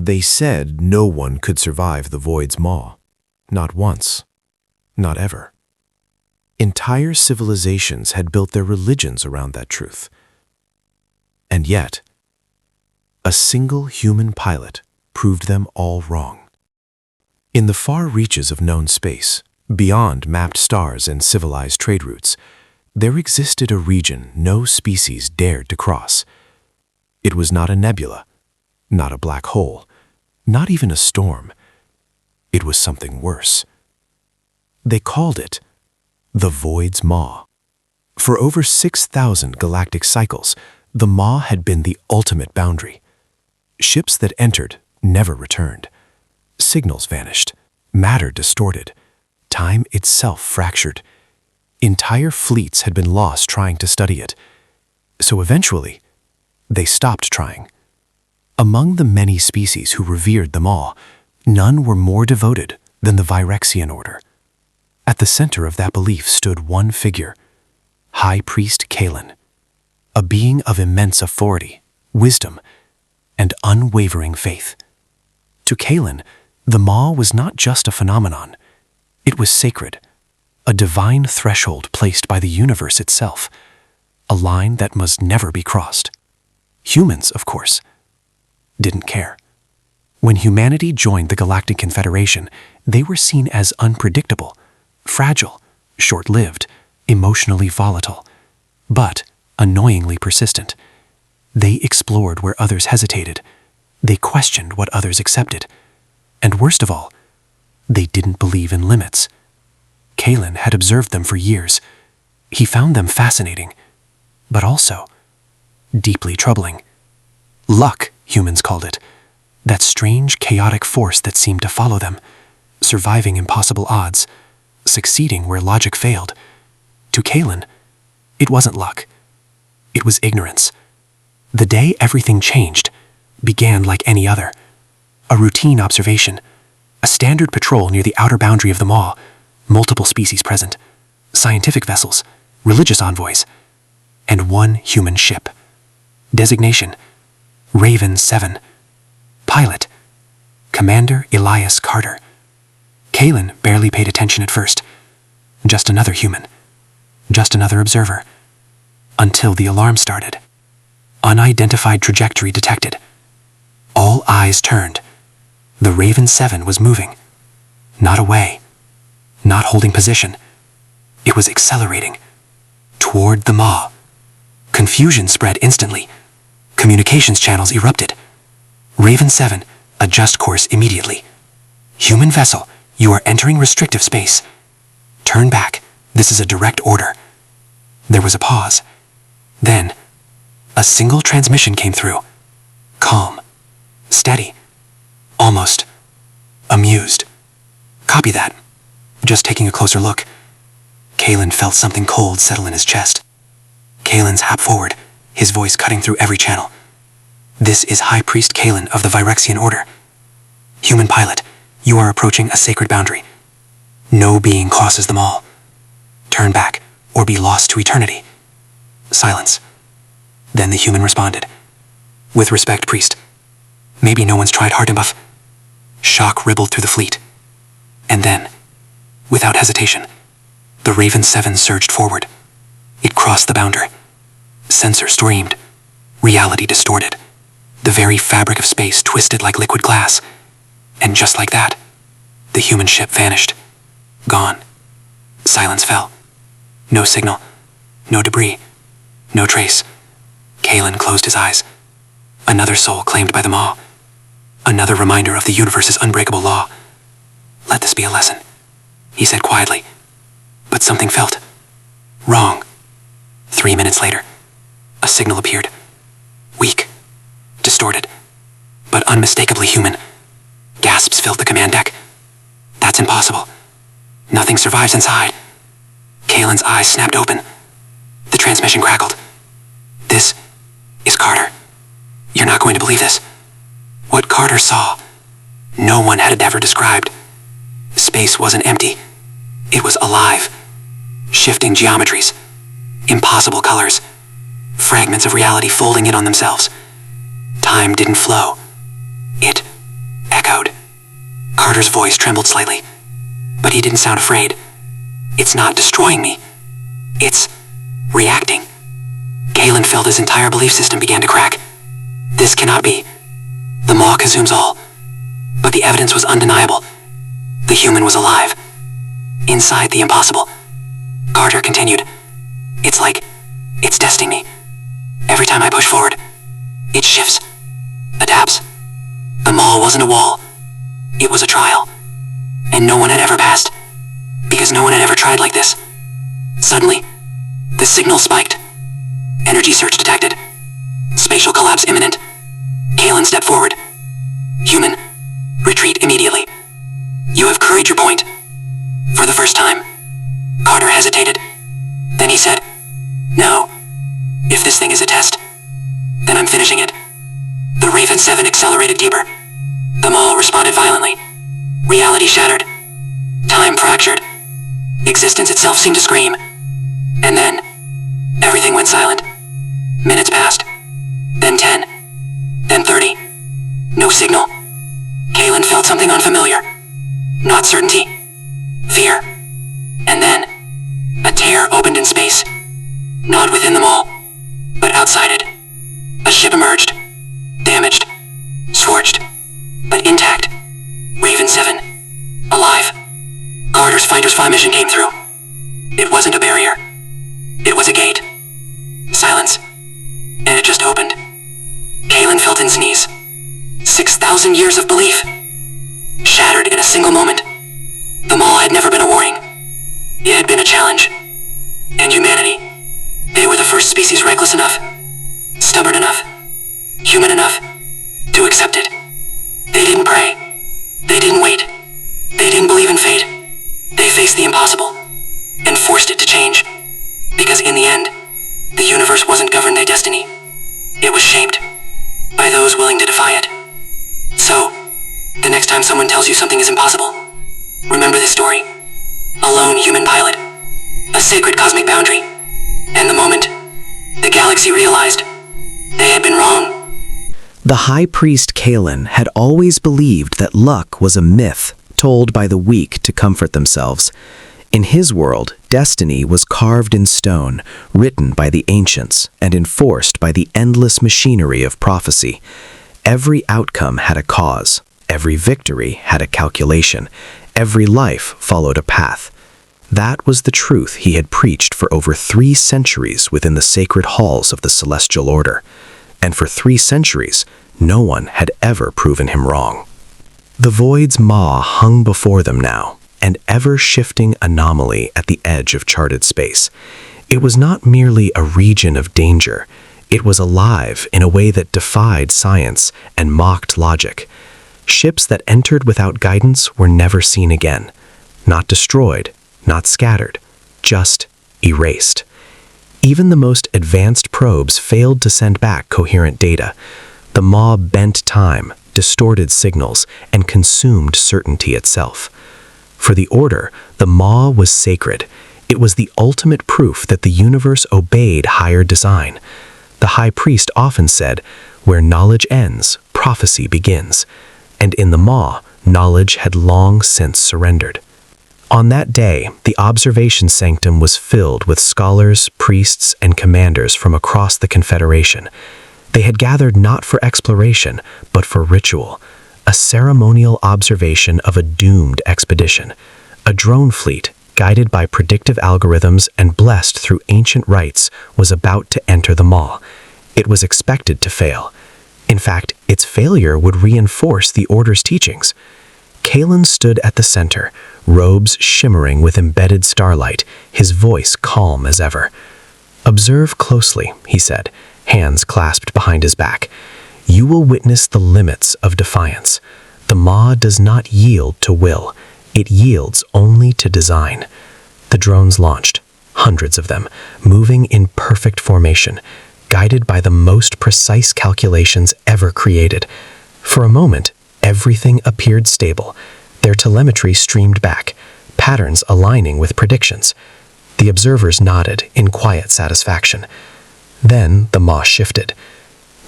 They said no one could survive the void's maw. Not once. Not ever. Entire civilizations had built their religions around that truth. And yet, a single human pilot proved them all wrong. In the far reaches of known space, beyond mapped stars and civilized trade routes, there existed a region no species dared to cross. It was not a nebula, not a black hole, not even a storm. It was something worse. They called it the Void's Maw. For over 6,000 galactic cycles, the maw had been the ultimate boundary. Ships that entered never returned. Signals vanished, matter distorted, time itself fractured. Entire fleets had been lost trying to study it. So eventually, they stopped trying. Among the many species who revered the maw, none were more devoted than the Virexian order. At the center of that belief stood one figure, High Priest Kalen, a being of immense authority, wisdom, and unwavering faith. To Kalen, the maw was not just a phenomenon. It was sacred, a divine threshold placed by the universe itself, a line that must never be crossed. Humans, of course, didn't care. When humanity joined the Galactic Confederation, they were seen as unpredictable, fragile, short-lived, emotionally volatile, but annoyingly persistent. They explored where others hesitated. They questioned what others accepted. And worst of all, they didn't believe in limits. Kalen had observed them for years. He found them fascinating, but also deeply troubling. Luck, humans called it, that strange, chaotic force that seemed to follow them, surviving impossible odds, succeeding where logic failed. To Kalen, it wasn't luck. It was ignorance. The day everything changed began like any other. A routine observation, a standard patrol near the outer boundary of the maw, multiple species present, scientific vessels, religious envoys, and one human ship. Designation, Raven 7. Pilot, Commander Elias Carter. Kalen barely paid attention at first. Just another human. Just another observer. Until the alarm started. Unidentified trajectory detected. All eyes turned. The Raven 7 was moving. Not away. Not holding position. It was accelerating. Toward the maw. Confusion spread instantly. Communications channels erupted. Raven 7, adjust course immediately. Human vessel, you are entering restrictive space. Turn back. This is a direct order. There was a pause. Then, a single transmission came through. Calm. Steady. Almost amused. Copy that. Just taking a closer look. Kalen felt something cold settle in his chest. Kalen's hap forward, his voice cutting through every channel. This is High Priest Kalen of the Virexian Order. Human pilot, you are approaching a sacred boundary. No being crosses them all. Turn back, or be lost to eternity. Silence. Then the human responded. With respect, Priest. Maybe no one's tried hard enough. Shock rippled through the fleet. And then, without hesitation, the Raven 7 surged forward. It crossed the boundary. Sensors streamed. Reality distorted. The very fabric of space twisted like liquid glass. And just like that, the human ship vanished. Gone. Silence fell. No signal. No debris. No trace. Kalen closed his eyes. Another soul claimed by the maw. Another reminder of the universe's unbreakable law. Let this be a lesson, he said quietly. But something felt wrong. 3 minutes later, a signal appeared. Weak. Distorted. But unmistakably human. Gasps filled the command deck. That's impossible. Nothing survives inside. Kalen's eyes snapped open. The transmission crackled. This is Carter. You're not going to believe this. What Carter saw, no one had ever described. Space wasn't empty. It was alive. Shifting geometries. Impossible colors. Fragments of reality folding in on themselves. Time didn't flow. It Carter's voice trembled slightly, but he didn't sound afraid. It's not destroying me. It's reacting. Galen felt his entire belief system began to crack. This cannot be. The maw consumes all. But the evidence was undeniable. The human was alive. Inside the impossible. Carter continued. It's like it's testing me. Every time I push forward, it shifts, adapts. The maw wasn't a wall. It was a trial. And no one had ever passed. Because no one had ever tried like this. Suddenly, the signal spiked. Energy surge detected. Spatial collapse imminent. Galen stepped forward. Human, retreat immediately. You have carried your point. For the first time. Carter hesitated. Then he said, No. If this thing is a test, then I'm finishing it. The Raven 7 accelerated deeper. The maw responded violently. Reality shattered. Time fractured. Existence itself seemed to scream. And then, everything went silent. Minutes passed. Then 10. Then 30. No signal. Galen felt something unfamiliar. Not certainty. Fear. And then, a tear opened in space. Not within the maw, but outside it. A ship emerged. Damaged. Scorched. But intact. Raven 7. Alive. Carter's Fighter's Fly mission came through. It wasn't a barrier. It was a gate. Silence. And it just opened. Galen felt his knees. 6,000 years of belief. Shattered in a single moment. The maw had never been a warning. It had been a challenge. And humanity. They were the first species reckless enough, stubborn enough, human enough, to accept it. They didn't pray. They didn't wait. They didn't believe in fate. They faced the impossible, and forced it to change. Because in the end, the universe wasn't governed by destiny. It was shaped by those willing to defy it. So, the next time someone tells you something is impossible, remember this story. A lone human pilot. A sacred cosmic boundary. And the moment the galaxy realized they had been wrong. The High Priest Galen had always believed that luck was a myth told by the weak to comfort themselves. In his world, destiny was carved in stone, written by the ancients, and enforced by the endless machinery of prophecy. Every outcome had a cause. Every victory had a calculation. Every life followed a path. That was the truth he had preached for over 3 centuries within the sacred halls of the Celestial Order. And for 3 centuries, no one had ever proven him wrong. The void's maw hung before them now, an ever-shifting anomaly at the edge of charted space. It was not merely a region of danger. It was alive in a way that defied science and mocked logic. Ships that entered without guidance were never seen again. Not destroyed, not scattered, just erased. Even the most advanced probes failed to send back coherent data. The maw bent time, distorted signals, and consumed certainty itself. For the Order, the maw was sacred. It was the ultimate proof that the universe obeyed higher design. The High Priest often said, "Where knowledge ends, prophecy begins." And in the maw, knowledge had long since surrendered. On that day, the observation sanctum was filled with scholars, priests, and commanders from across the Confederation. They had gathered not for exploration, but for ritual, a ceremonial observation of a doomed expedition. A drone fleet, guided by predictive algorithms and blessed through ancient rites, was about to enter the maw. It was expected to fail. In fact, its failure would reinforce the Order's teachings. Galen stood at the center, robes shimmering with embedded starlight, his voice calm as ever. "Observe closely," he said, hands clasped behind his back. "You will witness the limits of defiance. The maw does not yield to will. It yields only to design." The drones launched, hundreds of them, moving in perfect formation, guided by the most precise calculations ever created. For a moment, everything appeared stable. Their telemetry streamed back, patterns aligning with predictions. The observers nodded in quiet satisfaction. Then the maw shifted.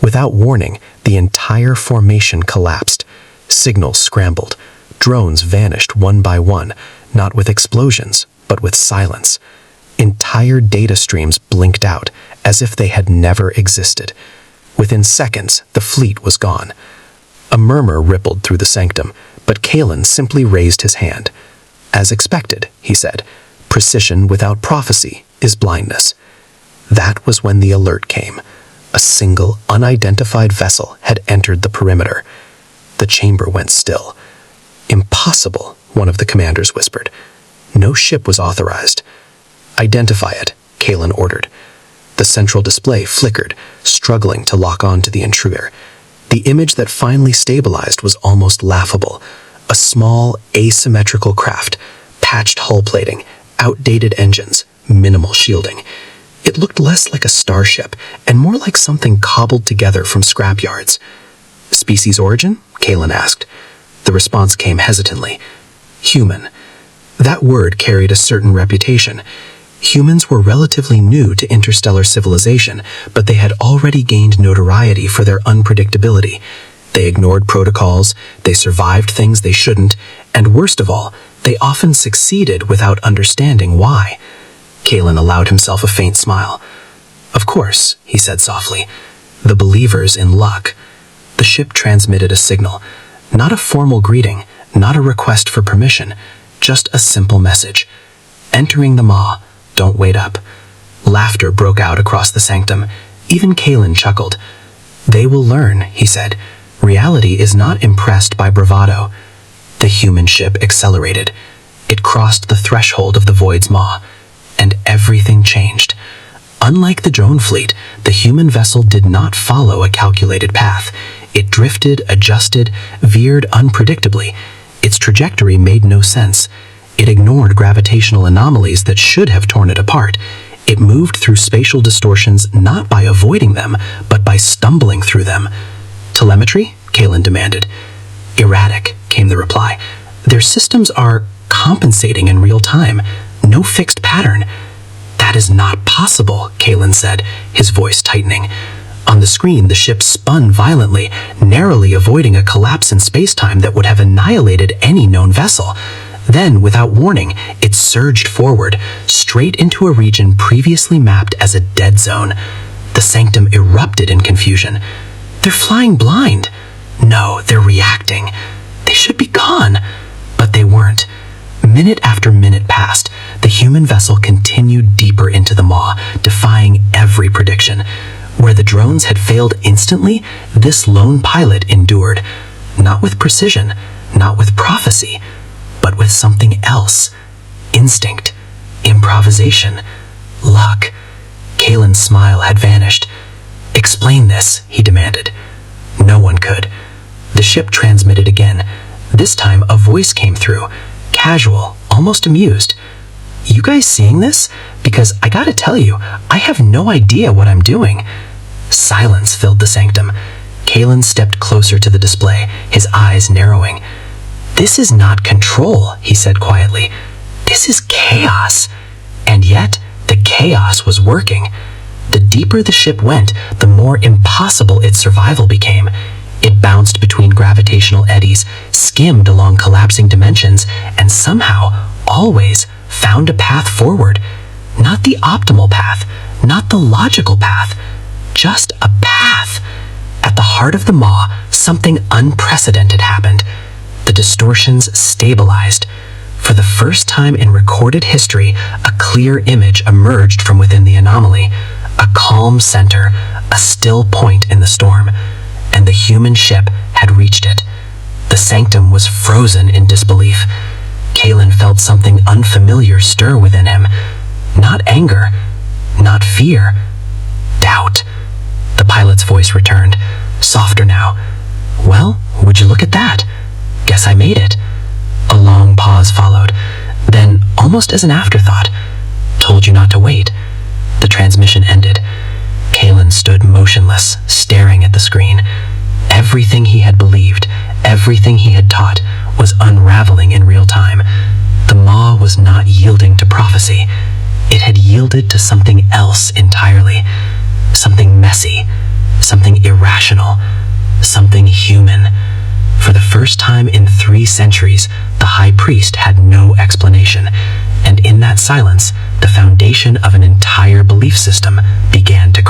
Without warning, the entire formation collapsed. Signals scrambled. Drones vanished one by one, not with explosions, but with silence. Entire data streams blinked out, as if they had never existed. Within seconds, the fleet was gone. A murmur rippled through the sanctum, but Kalen simply raised his hand. "As expected," he said, "precision without prophecy is blindness." That was when the alert came. A single, unidentified vessel had entered the perimeter. The chamber went still. "Impossible," one of the commanders whispered. "No ship was authorized." "Identify it," Kalen ordered. The central display flickered, struggling to lock on to the intruder. The image that finally stabilized was almost laughable. A small, asymmetrical craft, patched hull plating, outdated engines, minimal shielding. It looked less like a starship and more like something cobbled together from scrapyards. "Species origin?" Kalen asked. The response came hesitantly. "Human." That word carried a certain reputation. Humans were relatively new to interstellar civilization, but they had already gained notoriety for their unpredictability. They ignored protocols, they survived things they shouldn't, and worst of all, they often succeeded without understanding why. Kalen allowed himself a faint smile. "Of course," he said softly, "the believers in luck." The ship transmitted a signal. Not a formal greeting, not a request for permission, just a simple message. "Entering the maw, don't wait up." Laughter broke out across the sanctum. Even Kalen chuckled. "They will learn," he said. "Reality is not impressed by bravado." The human ship accelerated. It crossed the threshold of the void's maw, and everything changed. Unlike the drone fleet, the human vessel did not follow a calculated path. It drifted, adjusted, veered unpredictably. Its trajectory made no sense. It ignored gravitational anomalies that should have torn it apart. It moved through spatial distortions not by avoiding them, but by stumbling through them. "Telemetry?" Kalen demanded. "Erratic," came the reply. "Their systems are compensating in real time. No fixed pattern." "That is not possible," Kalen said, his voice tightening. On the screen, the ship spun violently, narrowly avoiding a collapse in spacetime that would have annihilated any known vessel. Then, without warning, it surged forward, straight into a region previously mapped as a dead zone. The sanctum erupted in confusion. "They're flying blind." "No, they're reacting. They should be gone." But they weren't. Minute after minute passed. The human vessel continued deeper into the maw, defying every prediction. Where the drones had failed instantly, this lone pilot endured. Not with precision, not with prophecy, but with something else. Instinct, improvisation, luck. Kalen's smile had vanished. "Explain this," he demanded. No one could. The ship transmitted again. This time a voice came through, casual, almost amused. "You guys seeing this? Because I gotta tell you, I have no idea what I'm doing." Silence filled the sanctum. Kalen stepped closer to the display, his eyes narrowing. "This is not control," he said quietly. "This is chaos." And yet, the chaos was working. The deeper the ship went, the more impossible its survival became. It bounced between gravitational eddies, skimmed along collapsing dimensions, and somehow, always, found a path forward. Not the optimal path, not the logical path, just a path. At the heart of the maw, something unprecedented happened. The distortions stabilized. For the first time in recorded history, a clear image emerged from within the anomaly. A calm center, a still point in the storm. And the human ship had reached it. The sanctum was frozen in disbelief. Kalen felt something unfamiliar stir within him. Not anger, not fear, doubt. The pilot's voice returned, softer now. "Well, would you look at that? Guess I made it." A long pause followed. Then, almost as an afterthought, "Told you not to wait." The transmission ended. Kalen stood motionless, staring at the screen. Everything he had believed, everything he had taught, was unraveling in real time. The maw was not yielding to prophecy. It had yielded to something else entirely. Something messy, something irrational, something human. For the first time in 3 centuries, the high priest had no explanation, and in that silence, the foundation of an entire belief system began to